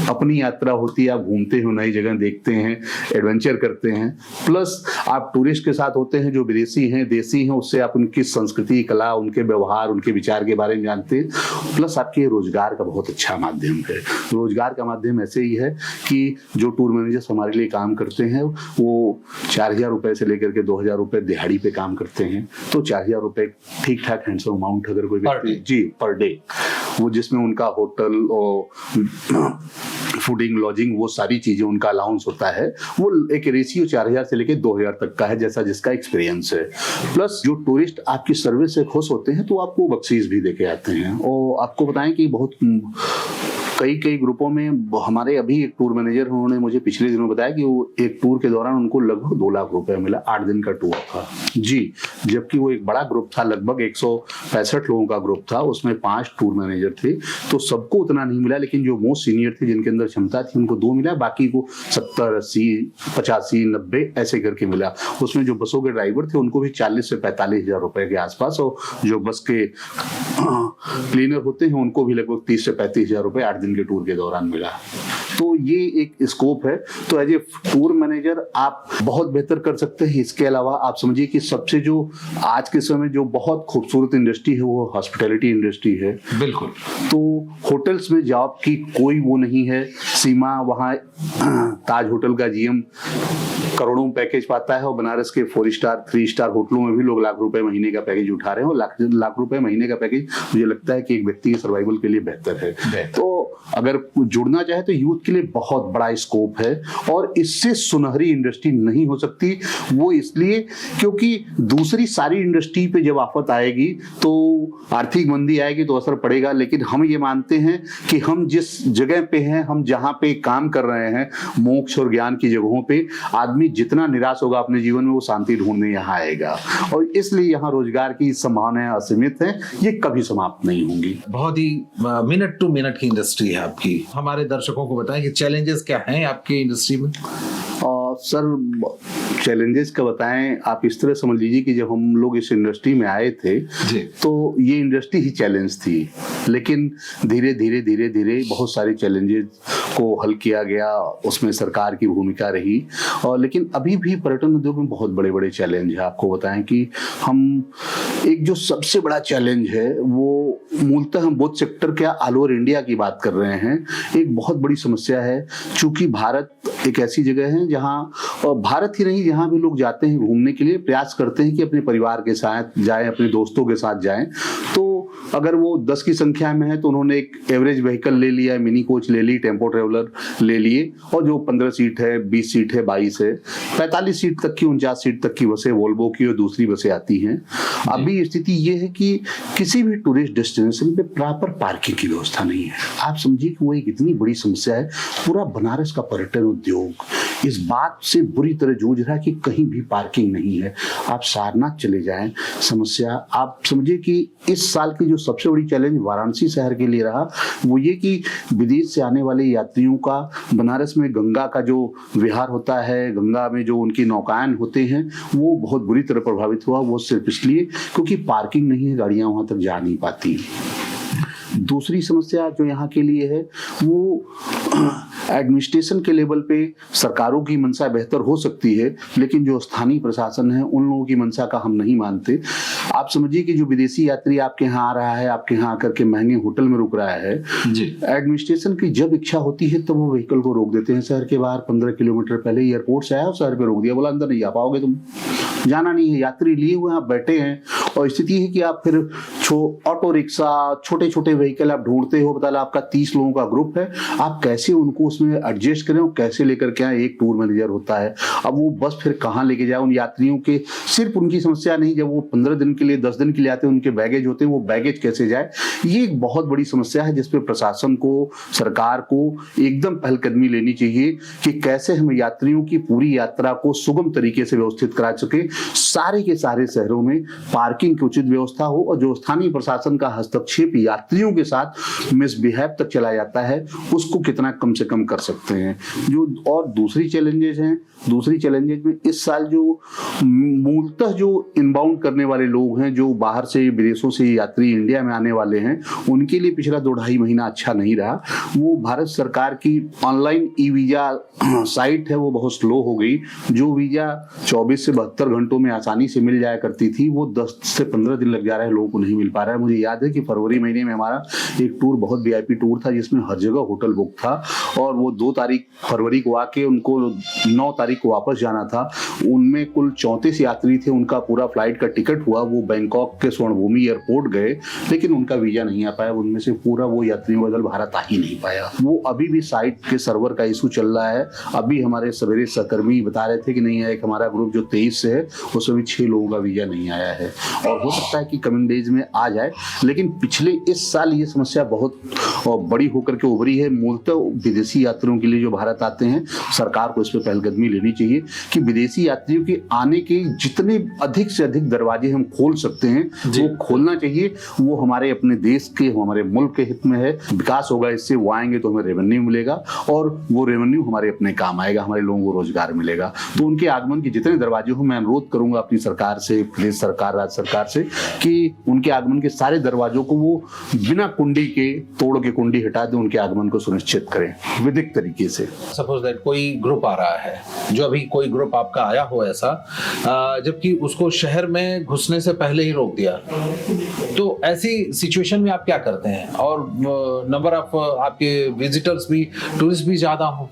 अपनी यात्रा होती है, आप घूमते हैं, नई जगह देखते हैं, एडवेंचर करते हैं, प्लस आप टूरिस्ट के साथ होते हैं जो विदेशी हैं, देसी हैं, उससे आप उनकी संस्कृति, कला, उनके व्यवहार, उनके विचार के बारे में जानते हैं, प्लस आपके रोजगार का बहुत अच्छा माध्यम है। रोजगार का माध्यम ऐसे ही है कि जो टूर मैनेजर्स हमारे लिए काम करते हैं वो 4,000 रुपए से लेकर के 2,000 रुपए दिहाड़ी पे काम करते हैं, तो 4,000 रुपए ठीक ठाक हैंडसम अमाउंट अगर कोई व्यक्ति पर डे, वो जिसमें उनका होटल और फूडिंग, लॉजिंग, वो सारी चीजें उनका अलाउंस होता है, वो एक रेशियो 4,000 से लेकर 2,000 तक का है, जैसा जिसका एक्सपीरियंस है। प्लस जो टूरिस्ट आपकी सर्विस से खुश होते हैं तो आपको बख्शीश भी देके आते हैं। और आपको बताएं कि बहुत कई ग्रुपों में हमारे अभी एक टूर मैनेजर, उन्होंने मुझे पिछले दिनों बताया कि वो एक टूर के दौरान उनको लगभग 2 लाख रुपए मिला, 8 दिन का टूर था जी, जबकि वो एक बड़ा ग्रुप था, लगभग 165 लोगों का ग्रुप था, उसमें 5 टूर मैनेजर थे, तो सबको उतना नहीं मिला, लेकिन जो मोस्ट सीनियर थे, जिनके अंदर क्षमता थी, उनको 2 मिला, बाकी को 70, 80, 85, 90 ऐसे करके मिला। उसमें जो बसों के ड्राइवर थे उनको भी 40 से 45 हजार रुपए के आसपास, और जो बस के क्लीनर होते हैं उनको भी लगभग 30 से 35 हजार रुपए 8 दिन के टूर के दौरान मिला। तो ये एक स्कोप है। तो एज ए टूर मैनेजर आप बहुत बेहतर कर सकते हैं। इसके अलावा आप समझिए कि सबसे जो आज के समय जो बहुत खूबसूरत इंडस्ट्री है वो हॉस्पिटैलिटी इंडस्ट्री है।
बिल्कुल।
तो होटल्स में जॉब की कोई वो नहीं है सीमा। वहाँ ताज होटल का GM करोड़ों पैकेज पाता है, और बनारस के 4 स्टार 3 स्टार होटलों में भी लोग लाख रुपए महीने का पैकेज उठा रहे हैं, और लाख रुपए महीने का पैकेज मुझे लगता है कि एक व्यक्ति के सर्वाइवल के लिए बेहतर है। तो अगर जुड़ना चाहे तो यूथ के लिए बहुत बड़ा स्कोप है, और इससे सुनहरी इंडस्ट्री नहीं हो सकती। वो इसलिए क्योंकि दूसरी सारी इंडस्ट्री पे जब आफत आएगी तो आर्थिक मंदी आएगी तो असर पड़ेगा, लेकिन हम ये मानते हैं कि हम जिस जगह पे हैं, हम जहाँ पे काम कर रहे हैं, मोक्ष और ज्ञान की जगहों पे आदमी जितना निराश होगा अपने जीवन में, वो शांति ढूंढने यहाँ आएगा, और इसलिए यहाँ रोजगार की संभावनाएं असीमित हैं, ये कभी समाप्त नहीं होंगी।
बहुत ही मिनट टू मिनट की इंडस्ट्री है आपकी। हमारे दर्शकों को बताएं कि चैलेंजेस क्या हैं आपकी इंडस्ट्री में।
सर चैलेंजेस का बताएं, आप इस तरह समझ लीजिए कि जब हम लोग इस इंडस्ट्री में आए थे तो ये इंडस्ट्री ही चैलेंज थी, लेकिन धीरे धीरे धीरे धीरे बहुत सारे चैलेंजेस को हल किया गया, उसमें सरकार की भूमिका रही। और लेकिन अभी भी पर्यटन उद्योग में बहुत बड़े बड़े चैलेंज है। आपको बताएं कि हम एक जो सबसे बड़ा चैलेंज है वो मूलतः हम बोथ सेक्टर के ऑल ओवर इंडिया की बात कर रहे हैं। एक बहुत बड़ी समस्या है, चूंकि भारत एक ऐसी जगह है जहाँ, और भारत ही नहीं, जहाँ भी लोग जाते हैं घूमने के लिए, प्रयास करते हैं कि अपने परिवार के साथ जाएं, अपने दोस्तों के साथ जाएं। तो अगर वो 10 की संख्या में है तो उन्होंने एक एवरेज व्हीकल ले लिया, मिनी कोच ले ली, टेम्पो ट्रेवलर ले लिए, और जो 15 सीट है, 20 सीट है, 22 है, 45 सीट तक की, 49 सीट तक की बसें वोल्वो की और दूसरी बसें आती हैं। अभी स्थिति ये है कि किसी भी टूरिस्ट डेस्टिनेशन पे प्रॉपर पार्किंग की व्यवस्था नहीं है। आप समझिए कि वो एक इतनी बड़ी समस्या है। पूरा बनारस का पर्यटन उद्योग इस बात से बुरी तरह जूझ रहा है कि कहीं भी पार्किंग नहीं है। आप सारनाथ चले जाएं, समस्या। आप समझिए कि इस साल की जो सबसे बड़ी चैलेंज वाराणसी शहर के लिए रहा वो ये कि विदेश से आने वाले यात्रियों का बनारस में गंगा का जो विहार होता है, गंगा में जो उनकी नौकायन होते हैं, वो बहुत बुरी तरह प्रभावित हुआ। वो सिर्फ इसलिए क्योंकि पार्किंग नहीं है, गाड़ियां वहां तक जा नहीं पाती। दूसरी समस्या जो यहाँ के लिए है वो एडमिनिस्ट्रेशन के लेवल पे सरकारों की मंशा बेहतर हो सकती है, लेकिन जो स्थानीय प्रशासन है उन लोगों की मंशा का हम नहीं मानते। आप समझिए कि जो विदेशी यात्री आपके यहाँ आ रहा है, आपके यहाँ आकर के महंगे होटल में रुक रहा है, एडमिनिस्ट्रेशन की जब इच्छा होती है तब वो व्हीकल को रोक देते हैं शहर के बाहर। 15 किलोमीटर पहले एयरपोर्ट से आया और शहर पे रोक दिया, बोला अंदर नहीं आ पाओगे तुम। जाना नहीं है, यात्री लिए हुए आप बैठे हैं और स्थिति है कि आप फिर ऑटो रिक्शा, छोटे छोटे व्हीकल आप ढूंढते हो, बता आपका 30 लोगों का ग्रुप है, आप कैसे उनको उसमें एडजस्ट करें और कैसे लेकर के आए। एक टूर मैनेजर होता है, अब वो बस फिर कहाँ लेके जाए उन यात्रियों के। सिर्फ उनकी समस्या नहीं, जब वो 15 दिन के लिए 10 दिन के लिए आते हैं, उनके बैगेज होते हैं, वो बैगेज कैसे जाए, ये एक बहुत बड़ी समस्या है जिसपे प्रशासन को, सरकार को एकदम पहलकदमी लेनी चाहिए कि कैसे हम यात्रियों की पूरी यात्रा को सुगम तरीके से व्यवस्थित करा सके। सारे के सारे शहरों में पार्किंग की उचित व्यवस्था हो और जो स्थानीय प्रशासन का हस्तक्षेप यात्रियों के साथ मिसबिहेव तक चला जाता है उसको कितना कम से कम कर सकते हैं। जो और दूसरी चैलेंजेस हैं, दूसरी चैलेंजेस में इस साल जो मूलतः जो इनबाउंड करने वाले लोग हैं, जो बाहर से विदेशों से यात्री इंडिया में आने वाले हैं, उनके लिए पिछला 2-2.5 महीना अच्छा नहीं रहा। वो भारत सरकार की ऑनलाइन ई वीजा साइट है वो बहुत स्लो हो गई। जो वीजा 24 से 72 घंटों में आसानी से मिल जाया करती थी वो 10 से 15 दिन लग जा रहा है, लोगों को नहीं मिल पा रहा है। मुझे याद है कि फरवरी महीने में हमारा एक टूर बहुत वीआईपी टूर था जिसमें हर जगह होटल बुक था और वो 2 तारीख फरवरी को आके उनको 9 तारीख को वापस जाना था। उनमें कुल 34 यात्री थे, उनका पूरा फ्लाइट का टिकट हुआ, वो बैंकॉक के स्वर्णभूमि एयरपोर्ट गए लेकिन उनका वीजा नहीं आ पाया। उनमें से पूरा वो यात्रियों का दल भारत आ ही नहीं पाया। वो अभी भी साइट के सर्वर का इशू चल रहा है। अभी हमारे सवेरे सहकर्मी बता रहे थे कि नहीं है, एक हमारा ग्रुप जो 23 से है उसमें भी 6 लोगों का वीजा नहीं आया है और हो सकता है कि कमिंग डेज में आ जाए। लेकिन पिछले इस साल ये समस्या बहुत बड़ी होकर के उभरी है। मूलतः विदेशी यात्रियों के लिए जो भारत आते हैं, सरकार को इस पर पहलकदमी लेनी चाहिए कि विदेशी यात्रियों के आने के जितने अधिक से अधिक दरवाजे हम खोल सकते हैं वो खोलना चाहिए। वो हमारे अपने देश के, हमारे मुल्क के हित में है। विकास होगा इससे, वो आएंगे तो हमें रेवेन्यू मिलेगा और वो रेवेन्यू हमारे अपने काम आएगा, हमारे लोगों को रोजगार मिलेगा। तो उनके आगमन के जितने दरवाजे हो, मैं अनुरोध करूंगा अपनी सरकार से, प्रदेश सरकार, राज्य सरकार से कि उनके आगमन के सारे दरवाजों को वो बिना कुंडी के, तोड़ के कुंडी हटा दें, उनके आगमन को सुनिश्चित करें विधिक तरीके से।
सपोज दैट कोई ग्रुप आ रहा है, जो अभी कोई ग्रुप आपका आया हो ऐसा, जबकि उसको शहर में घुसने से पहले ही रोक दिया, तो ऐसी सिचुएशन में आप क्या करते हैं? और नंबर ऑफ आपके विजिटर्स भी, टूरिस्ट भी ज्यादा हो,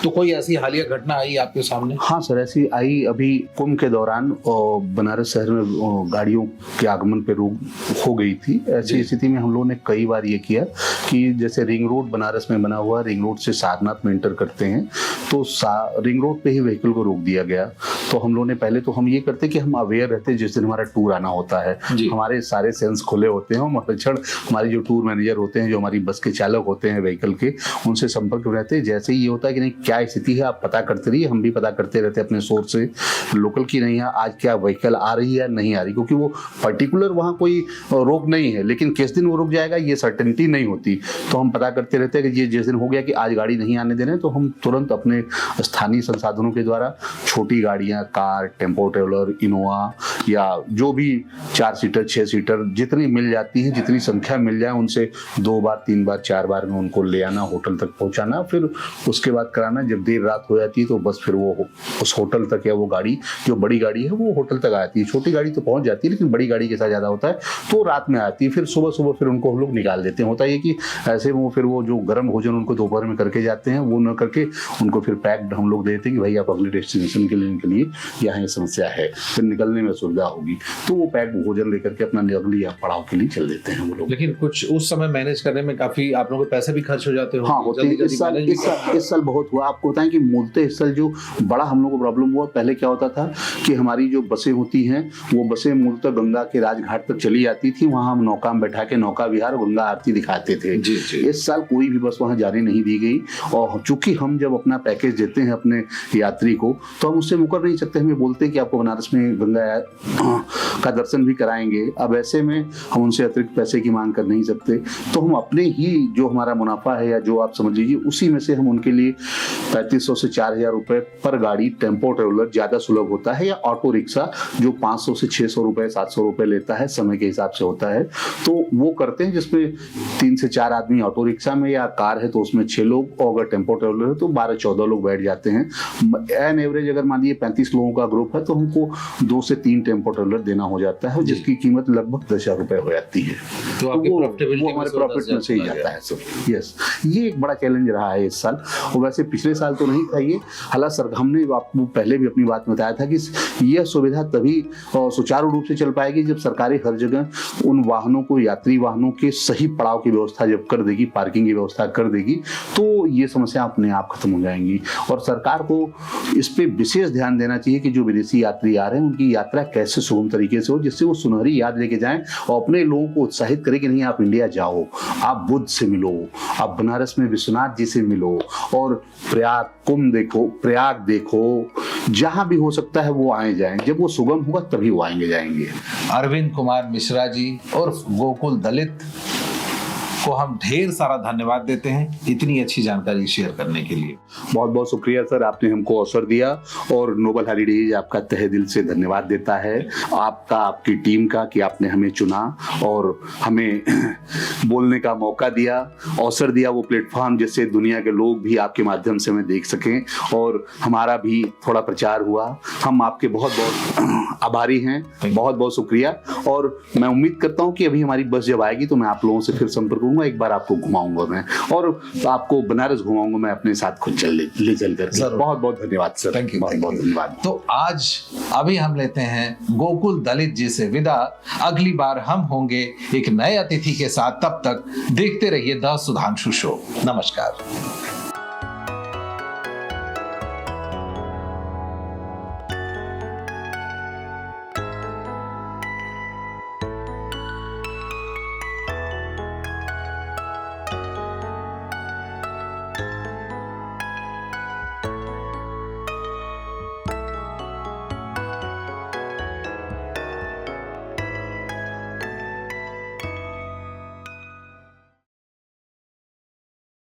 तो कोई ऐसी हालिया घटना आई आपके सामने?
हाँ सर, ऐसी आई। अभी कुंभ के दौरान बनारस शहर में गाड़ियों के आगमन पे रोक हो गई थी। ऐसी स्थिति में हम लोगों ने कई बार ये किया कि जैसे रिंग रोड बनारस में बना हुआ, रिंग रोड से सारनाथ में एंटर करते हैं तो रिंग रोड पे ही व्हीकल को रोक दिया गया। तो हम लोगों ने पहले तो हम ये करते कि हम अवेयर रहते, जिस दिन हमारा टूर आना होता है हमारे सारे सेंस खुले होते हैं। हमारे जो टूर मैनेजर होते हैं, जो हमारी बस के चालक होते हैं व्हीकल के, उनसे संपर्क में रहते हैं। जैसे ही ये होता है कि नहीं क्या स्थिति है आप पता करते रहिए, हम भी पता करते रहते हैं अपने सोर्स से, लोकल की नहीं है, आज क्या व्हीकल आ रही है नहीं आ रही, क्योंकि वो पर्टिकुलर वहाँ कोई रोक नहीं है, लेकिन किस दिन वो रुक जाएगा ये सर्टेनिटी नहीं होती। तो हम पता करते रहते हैं कि ये जिस दिन हो गया कि आज गाड़ी नहीं आने देने, तो हम तुरंत अपने स्थानीय संसाधनों के द्वारा छोटी गाड़ियाँ, कार, टेम्पो ट्रेवलर, इनोवा या जो भी 4 सीटर 6 सीटर जितनी मिल जाती है, जितनी संख्या मिल जाए, उनसे 2 बार 3 बार 4 बार में उनको ले आना, होटल तक पहुँचाना, फिर उसके बाद कराना। जब देर रात हो जाती है तो बस फिर वो उस होटल तक, या वो गाड़ी जो बड़ी गाड़ी है वो होटल तक आती है। छोटी गाड़ी तो पहुंच जाती है लेकिन बड़ी गाड़ी के साथ ज्यादा होता है तो रात में आती है। फिर सुबह फिर उनको हम लोग निकाल देते हैं। होता है कि ऐसे वो फिर वो जो गर्म भोजन उनको दोपहर में करके जाते हैं, वो न करके उनको फिर पैक्ड हम लोग देते हैं कि भाई आप अगले डेस्टिनेशन के लिए निकलिए, यहाँ ये समस्या है, फिर निकलने में सुविधा होगी। तो वो पैक्ड भोजन लेकर के अपना अगली पड़ाव के लिए चल देते हैं वो लोग।
लेकिन कुछ उस समय मैनेज करने में काफी आप लोगों के पैसे भी खर्च हो जाते हो।
हाँ, होते हैं। इस साल बहुत हुआ। आपको बताएं कि मूलतः इस साल जो बड़ा हम लोग को प्रॉब्लम हुआ, पहले क्या होता था कि हमारी जो बसें होती हैं वो बसें मूलतः गंगा के राजघाट तक चली जाती थी, वहां हम नौका में बैठा के नौका विहार, गंगा आरती दिखाते थे। इस साल कोई भी बस वहां जाने नहीं दी गई और चूंकि हम जब अपना पैकेज देते हैं अपने यात्री को तो हम उससे मुकर नहीं सकते। हमें बोलते हैं कि आपको बनारस में गंगा का दर्शन भी कराएंगे। अब ऐसे में हम उनसे अतिरिक्त पैसे की मांग कर नहीं सकते, तो हम अपने ही जो हमारा मुनाफा है या जो आप समझ लीजिए उसी में से हम उनके लिए 3500 से 4000 रुपए पर गाड़ी टेम्पो ट्रेवलर ज्यादा सुलभ होता है, या ऑटो रिक्शा जो 500 से 600 रुपए 700 रुपए लेता है, समय के हिसाब से होता है, तो वो करते हैं, जिसमें 3 से 4 आदमी ऑटो रिक्शा में, या कार है तो उसमें 6 लोग, और अगर टेम्पो ट्रेवलर है तो 12-14 लोग बैठ जाते हैं। एन एवरेज अगर मान लीजिए 35 लोगों का ग्रुप है तो हमको 2 से 3 टेम्पो ट्रेवलर देना हो जाता है, जिसकी कीमत लगभग 10,000 रुपए हो जाती है।
तो
वो हमारे प्रॉफिट में से ही जाता है सर। यस, ये एक बड़ा चैलेंज रहा है इस साल, और वैसे पिछले साल तो नहीं था ये। हालांकि सर हमने आपको पहले भी अपनी बात में बताया था कि यह सुविधा तभी सुचारू रूप से चल पाएगी जब सरकारें हर जगह उन वाहनों को, यात्री वाहनों के सही पड़ाव की व्यवस्था जब कर देगी, पार्किंग की व्यवस्था कर देगी, तो ये समस्या अपने आप खत्म हो जाएंगी। और सरकार को इस पे विशेष ध्यान देना चाहिए कि जो विदेशी यात्री आ रहे हैं उनकी यात्रा कैसे सुगम तरीके से हो, जिससे वो सुनहरी याद लेके जाएं और अपने लोगों को उत्साहित करें कि नहीं, आप इंडिया जाओ, आप बुद्ध से मिलो, आप बनारस में विश्वनाथ जी से मिलो, और प्रयाग कुंभ देखो, प्रयाग देखो, जहां भी हो सकता है वो आए जाएं। जब वो सुगम होगा तभी वो आएंगे जाएंगे।
अरविंद कुमार मिश्रा जी और गोकुल दलित को हम ढेर सारा धन्यवाद देते हैं इतनी अच्छी जानकारी शेयर करने के लिए।
बहुत बहुत शुक्रिया सर, आपने हमको अवसर दिया, और नोबल हेरिटेज आपका तहे दिल से धन्यवाद देता है, आपका, आपकी टीम का, कि आपने हमें चुना और हमें बोलने का मौका दिया, अवसर दिया, वो प्लेटफॉर्म जिससे दुनिया के लोग भी आपके माध्यम से हमें देख सकें और हमारा भी थोड़ा प्रचार हुआ। हम आपके बहुत बहुत आभारी हैं, बहुत बहुत शुक्रिया। और मैं उम्मीद करता हूँ कि अभी हमारी बस जब आएगी तो मैं आप लोगों से फिर संपर्क करूंगा, एक बार आपको घुमाऊंगा मैं, और आपको बनारस घुमाऊंगा मैं अपने साथ खुद ले चल कर। बहुत बहुत धन्यवाद सर,
थैंक यू,
बहुत बहुत धन्यवाद।
तो आज अभी हम लेते हैं गोकुल दलित जी से विदा। अगली बार हम होंगे एक नए अतिथि के साथ, तब तक देखते रहिए द सुधांशु शो। नमस्कार।